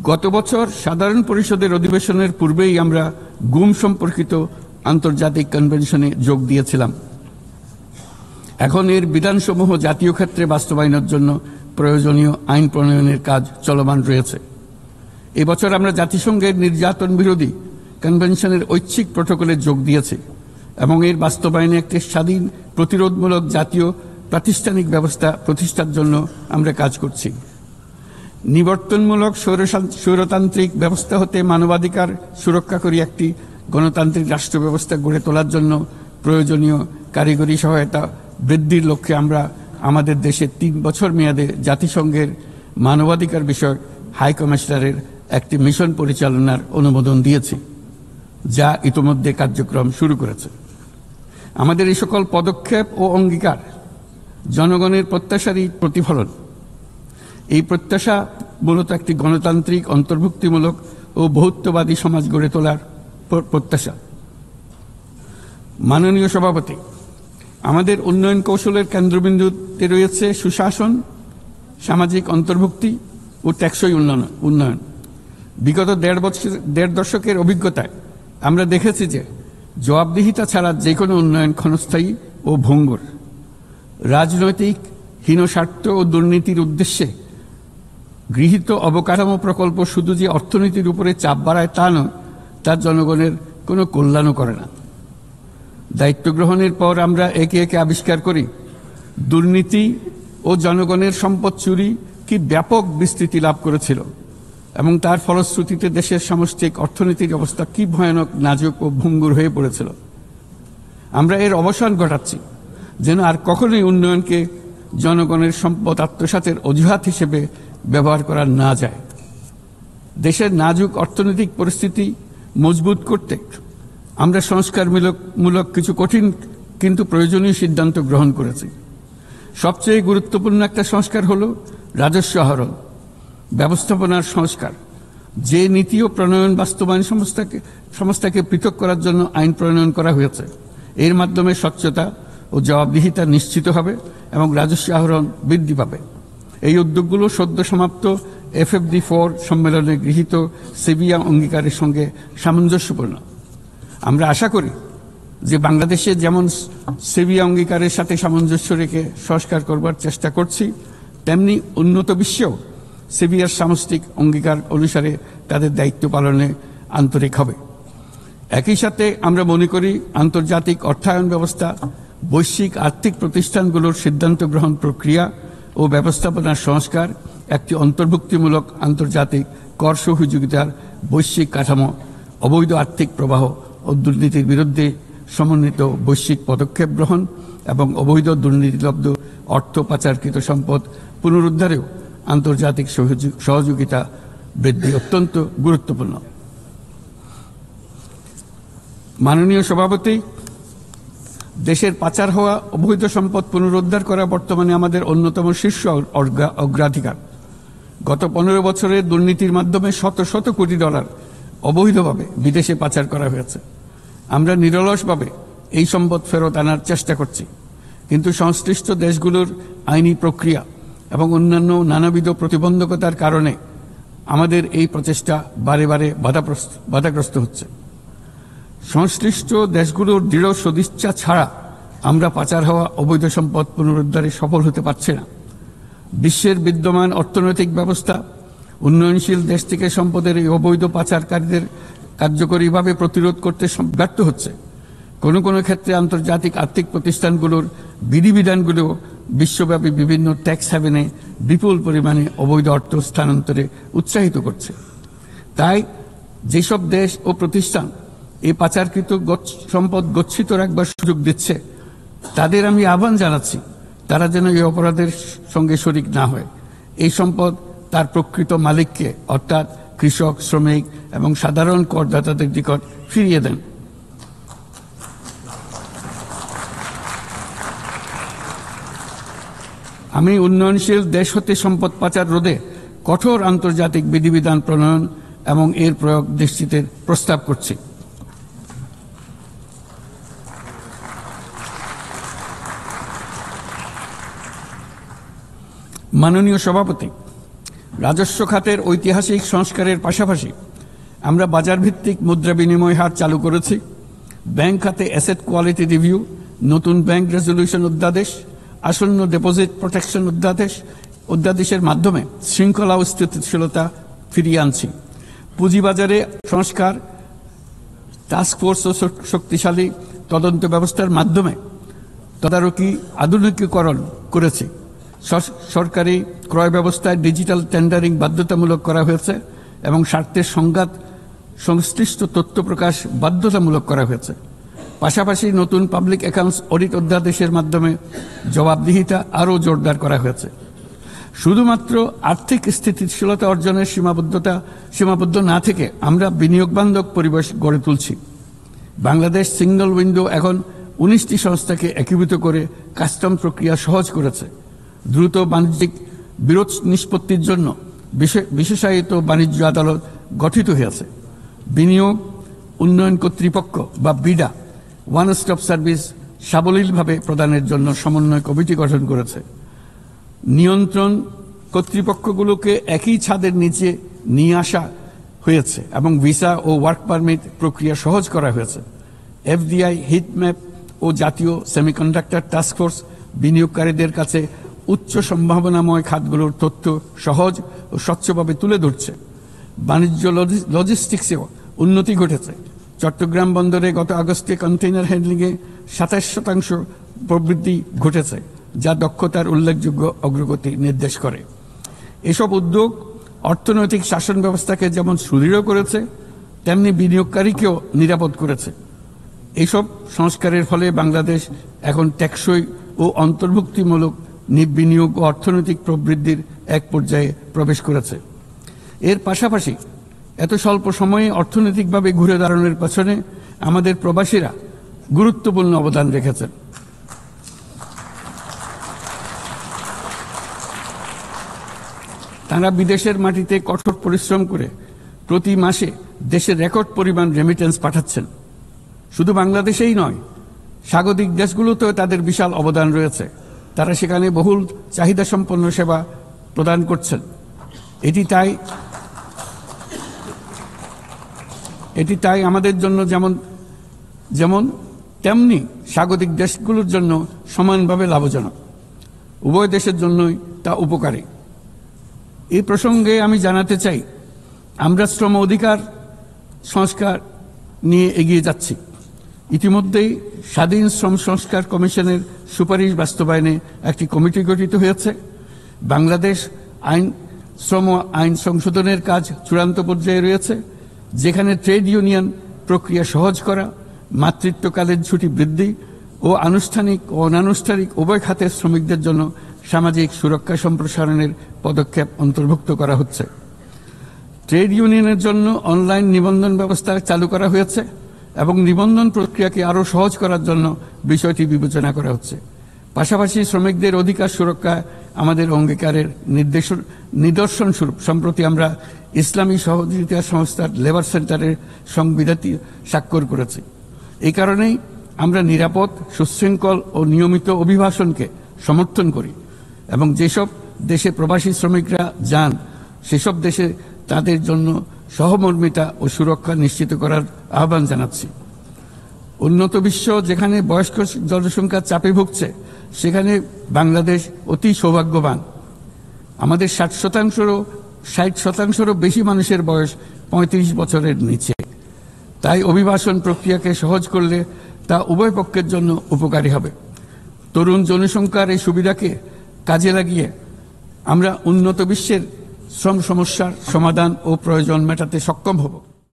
গত বছর সাধারণ পরিষদের অধিবেশনের পূর্বেই আমরা গুম সম্পর্কিত আন্তর্জাতিক কনভেনশনে যোগ দিয়েছিলাম। এখন এর বিধানসমূহ জাতীয় ক্ষেত্রে বাস্তবায়নের জন্য প্রয়োজনীয় আইন প্রণয়নের কাজ চলমান রয়েছে। এবছর আমরা জাতিসংঘের নির্যাতন বিরোধী কনভেনশনের ঐচ্ছিক প্রটোকলে যোগ দিয়েছি এবং এর বাস্তবায়নে একটি স্বাধীন প্রতিরোধমূলক জাতীয় প্রাতিষ্ঠানিক ব্যবস্থা প্রতিষ্ঠার জন্য আমরা কাজ করছি। নিবর্তনমূলক স্বৈরতান্ত্রিক ব্যবস্থা হতে মানবাধিকার সুরক্ষাকারী একটি গণতান্ত্রিক রাষ্ট্র ব্যবস্থা গড়ে তোলার জন্য প্রয়োজনীয় কারিগরি সহায়তা বৃদ্ধির লক্ষ্যে আমরা আমাদের দেশে 3 বছর মেয়াদে জাতিসংঘের মানবাধিকার বিষয়ক হাই কমিশনারের একটি মিশন পরিচালনার অনুমোদন দিয়েছি, যা ইতোমধ্যে কার্যক্রম শুরু করেছে। আমাদের এই সকল পদক্ষেপ ও অঙ্গীকার জনগণের প্রত্যাশারই প্রতিফলন। এই প্রত্যাশা মূলত একটি গণতান্ত্রিক, অন্তর্ভুক্তিমূলক ও বহুত্ববাদী সমাজ গড়ে তোলার প্রত্যাশা। মাননীয় সভাপতি, আমাদের উন্নয়ন কৌশলের কেন্দ্রবিন্দুতে রয়েছে সুশাসন, সামাজিক অন্তর্ভুক্তি ও টেকসই উন্নয়ন। বিগত দেড় দশকের অভিজ্ঞতায় আমরা দেখেছি যে জবাবদিহিতা ছাড়া যে কোনো উন্নয়ন ক্ষণস্থায়ী ও ভঙ্গুর। রাজনৈতিক হীনস্বার্থ ও দুর্নীতির উদ্দেশ্যে গৃহীত অবকাঠামো প্রকল্প শুধু যে অর্থনীতির উপরে চাপ বাড়ায় তা নয়, তার জনগণের কোনো কল্যাণও করে না। দায়িত্ব গ্রহণের পর আমরা একে একে আবিষ্কার করি দুর্নীতি ও জনগণের সম্পদ চুরি কি ব্যাপক বিস্তৃতি লাভ করেছিল এবং তার ফলশ্রুতিতে দেশের সামষ্টিক অর্থনীতির অবস্থা কি ভয়ানক, নাজুক ও ভঙ্গুর হয়ে পড়েছিল। আমরা এর অবসান ঘটাচ্ছি যেন আর কখনোই উন্নয়নকে জনগণের সম্পদ আত্মসাতের অজুহাত হিসেবে ব্যবহার করা না যায়। দেশের নাজুক অর্থনৈতিক পরিস্থিতি মজবুত করতে আমরা সংস্কারমূলক কিছু কঠিন কিন্তু প্রয়োজনীয় সিদ্ধান্ত গ্রহণ করেছি। সবচেয়ে গুরুত্বপূর্ণ একটা সংস্কার হলো রাজস্ব আহরণ ব্যবস্থাপনার সংস্কার। যে নীতি ও প্রণয়ন বাস্তবায়ন সংস্থাকে পৃথক করার জন্য আইন প্রণয়ন করা হয়েছে, এর মাধ্যমে স্বচ্ছতা ও জবাবদিহিতা নিশ্চিত হবে এবং রাজস্ব আহরণ বৃদ্ধি পাবে। এই উদ্যোগগুলো সদ্য সমাপ্ত FFD4 সম্মেলনে গৃহীত সেভিয়া অঙ্গীকারের সঙ্গে সামঞ্জস্যপূর্ণ। আমরা আশা করি যে বাংলাদেশে যেমন সেভিয়া অঙ্গীকারের সাথে সামঞ্জস্য রেখে সংস্কার করবার চেষ্টা করছি, তেমনি উন্নত বিশ্বেও সেভিয়ার সামষ্টিক অঙ্গীকার অনুসারে তাদের দায়িত্ব পালনে আন্তরিক হবে। একই সাথে আমরা মনে করি আন্তর্জাতিক অর্থায়ন ব্যবস্থা, বৈশ্বিক আর্থিক প্রতিষ্ঠানগুলোর সিদ্ধান্ত গ্রহণ প্রক্রিয়া ও ব্যবস্থাপনার সংস্কার, একটি অন্তর্ভুক্তিমূলক আন্তর্জাতিক কর সহযোগিতার বৈশ্বিক কাঠামো, অবৈধ আর্থিক প্রবাহ ও দুর্নীতির বিরুদ্ধে সমন্বিত বৈশ্বিক পদক্ষেপ গ্রহণ এবং অবৈধ দুর্নীতিলব্ধ অর্থ পাচারকৃত সম্পদ পুনরুদ্ধারেও আন্তর্জাতিক সহযোগিতা বৃদ্ধি অত্যন্ত গুরুত্বপূর্ণ। মাননীয় সভাপতি, দেশের পাচার হওয়া অবৈধ সম্পদ পুনরুদ্ধার করা বর্তমানে আমাদের অন্যতম শীর্ষ অগ্রাধিকার। গত 15 বছরে দুর্নীতির মাধ্যমে শত শত কোটি ডলার অবৈধভাবে বিদেশে পাচার করা হয়েছে। আমরা নিরলসভাবে এই সম্পদ ফেরত আনার চেষ্টা করছি, কিন্তু সংশ্লিষ্ট দেশগুলোর আইনি প্রক্রিয়া এবং অন্যান্য নানাবিধ প্রতিবন্ধকতার কারণে আমাদের এই প্রচেষ্টা বারে বারে বাধাগ্রস্ত হচ্ছে। সংশ্লিষ্ট দেশগুলোর দৃঢ় সদিচ্ছা ছাড়া আমরা পাচার হওয়া অবৈধ সম্পদ পুনরুদ্ধারে সফল হতে পারছি না। বিশ্বের বিদ্যমান অর্থনৈতিক ব্যবস্থা উন্নয়নশীল দেশ থেকে সম্পদের এই অবৈধ পাচারকারীদের কার্যকরীভাবে প্রতিরোধ করতে ব্যর্থ হচ্ছে। কোনো কোনো ক্ষেত্রে আন্তর্জাতিক আর্থিক প্রতিষ্ঠানগুলোর বিধিবিধানগুলো বিশ্বব্যাপী বিভিন্ন ট্যাক্স হ্যাভেনে বিপুল পরিমাণে অবৈধ অর্থ স্থানান্তরে উৎসাহিত করছে। তাই যেসব দেশ ও প্রতিষ্ঠান এই পাচারকৃত সম্পদ গচ্ছিত রাখবার সুযোগ দিচ্ছে, তাদের আমি আহ্বান জানাচ্ছি তারা যেন এই অপরাধের সঙ্গে শরিক না হয়। এই সম্পদ তার প্রকৃত মালিককে অর্থাৎ কৃষক, শ্রমিক এবং সাধারণ করদাতাদের নিকট ফিরিয়ে দেন। আমি উন্নয়নশীল দেশ হতে সম্পদ পাচার রোধে কঠোর আন্তর্জাতিক বিধিবিধান প্রণয়ন এবং এর প্রয়োগ নিশ্চিতের প্রস্তাব করছি। মাননীয় সভাপতি, রাজস্ব খাতের ঐতিহাসিক সংস্কারের পাশাপাশি আমরা বাজার ভিত্তিক মুদ্রা বিনিময় হার চালু করেছি। ব্যাংক খাতে অ্যাসেট কোয়ালিটি রিভিউ, নতুন ব্যাংক রেজলিউশন অধ্যাদেশ, আসন্ন ডিপোজিট প্রোটেকশন অধ্যাদেশের মাধ্যমে শৃঙ্খলা ও স্থিতিশীলতা ফিরিয়ে আনছি। পুঁজিবাজারে সংস্কার, টাস্কফোর্স ও শক্তিশালী তদন্ত ব্যবস্থার মাধ্যমে তদারকি আধুনিকীকরণ করেছি। সরকারি ক্রয় ব্যবস্থায় ডিজিটাল টেন্ডারিং বাধ্যতামূলক করা হয়েছে এবং স্বার্থের সংঘাত সংশ্লিষ্ট তথ্য প্রকাশ বাধ্যতামূলক করা হয়েছে। পাশাপাশি নতুন পাবলিক অ্যাকাউন্টস অডিট অধ্যাদেশের মাধ্যমে জবাবদিহিতা আরও জোরদার করা হয়েছে। শুধুমাত্র আর্থিক স্থিতিশীলতা অর্জনের সীমাবদ্ধ না থেকে আমরা বিনিয়োগ বান্ধব পরিবেশ গড়ে তুলছি। বাংলাদেশ সিঙ্গল উইন্ডো এখন 19টি সংস্থাকে একীভূত করে কাস্টম প্রক্রিয়া সহজ করেছে। দ্রুত বাণিজ্যিক বিরোধ নিষ্পত্তির জন্য বিশেষায়িত বাণিজ্য আদালত গঠিত হয়েছে। বিনিয়োগ উন্নয়ন কর্তৃপক্ষ বা বিডা ওয়ান স্টপ সার্ভিস সাবলীলভাবে প্রদানের জন্য সমন্বয় কমিটি গঠন করেছে। নিয়ন্ত্রণ কর্তৃপক্ষগুলোকে একই ছাদের নিচে নিয়ে আসা হয়েছে এবং ভিসা ও ওয়ার্ক পারমিট প্রক্রিয়া সহজ করা হয়েছে। এফডিআই, হিটম্যাপ ও জাতীয় সেমিকন্ডাক্টর টাস্কফোর্স বিনিয়োগকারীদের কাছে উচ্চ সম্ভাবনাময় খাতগুলোর তথ্য সহজ ও স্বচ্ছভাবে তুলে ধরছে। বাণিজ্য লজিস্টিক্সেও উন্নতি ঘটেছে। চট্টগ্রাম বন্দরে গত আগস্টে কন্টেইনার হ্যান্ডলিংয়ে 27% প্রবৃদ্ধি ঘটেছে, যা দক্ষতার উল্লেখযোগ্য অগ্রগতি নির্দেশ করে। এসব উদ্যোগ অর্থনৈতিক শাসন ব্যবস্থাকে যেমন সুদৃঢ় করেছে, তেমনি বিনিয়োগকারীকেও নিরাপদ করেছে। এইসব সংস্কারের ফলে বাংলাদেশ এখন টেকসই ও অন্তর্ভুক্তিমূলক বিনিয়োগ ও অর্থনৈতিক প্রবৃদ্ধির এক পর্যায়ে প্রবেশ করেছে। এর পাশাপাশি এত স্বল্প সময়ে অর্থনৈতিকভাবে ঘুরে দাঁড়ানোর পেছনে আমাদের প্রবাসীরা গুরুত্বপূর্ণ অবদান রেখেছেন। তারা বিদেশের মাটিতে কঠোর পরিশ্রম করে প্রতি মাসে দেশের রেকর্ড পরিমাণ রেমিটেন্স পাঠাচ্ছেন। শুধু বাংলাদেশেই নয়, স্বাগতিক দেশগুলোতেও তাদের বিশাল অবদান রয়েছে। তারা সেখানে বহুল চাহিদা সম্পন্ন সেবা প্রদান করছেন। এটি তাই আমাদের জন্য যেমন তেমনি স্বাগতিক দেশগুলোর জন্য সমানভাবে লাভজনক। উভয় দেশের জন্যই তা উপকারী। এই প্রসঙ্গে আমি জানাতে চাই, আমরা শ্রম অধিকার সংস্কার নিয়ে এগিয়ে যাচ্ছি। ইতিমধ্যেই স্বাধীন শ্রম সংস্কার কমিশনের সুপারিশ বাস্তবায়নে একটি কমিটি গঠিত হয়েছে। বাংলাদেশ শ্রম আইন সংশোধনের কাজ চূড়ান্ত পর্যায়ে রয়েছে, যেখানে ট্রেড ইউনিয়ন প্রক্রিয়া সহজ করা, মাতৃত্বকালীন ছুটি বৃদ্ধি ও আনুষ্ঠানিক ও অনানুষ্ঠানিক উভয় খাতের শ্রমিকদের জন্য সামাজিক সুরক্ষা সম্প্রসারণের পদক্ষেপ অন্তর্ভুক্ত করা হচ্ছে। ট্রেড ইউনিয়নের জন্য অনলাইন নিবন্ধন ব্যবস্থা চালু করা হয়েছে এবং নিবন্ধন প্রক্রিয়াকে আরও সহজ করার জন্য বিষয়টি বিবেচনা করা হচ্ছে। পাশাপাশি শ্রমিকদের অধিকার সুরক্ষায় আমাদের অঙ্গীকারের নিদর্শন স্বরূপ সম্প্রতি আমরা ইসলামী সহযোগিতা সংস্থার লেবার সেন্টারের সংবিধানটি স্বাক্ষর করেছি। এই কারণেই আমরা নিরাপদ, সুশৃঙ্খল ও নিয়মিত অভিবাসনকে সমর্থন করি এবং যেসব দেশে প্রবাসী শ্রমিকরা যান সেসব দেশে তাদের জন্য সহমর্মিতা ও সুরক্ষা নিশ্চিত করার আহ্বান জানাচ্ছি। উন্নত বিশ্ব যেখানে বয়স্ক জনসংখ্যার চাপে ভুগছে, সেখানে বাংলাদেশ অতি সৌভাগ্যবান। আমাদের 60%রও বেশি মানুষের বয়স 35 বছরের নিচে। তাই অভিবাসন প্রক্রিয়াকে সহজ করলে তা উভয় পক্ষের জন্য উপকারী হবে। তরুণ জনসংখ্যার এই সুবিধাকে কাজে লাগিয়ে আমরা উন্নত বিশ্বের শ্রম সমস্যার সমাধান ও প্রয়োজন মেটাতে সক্ষম হব।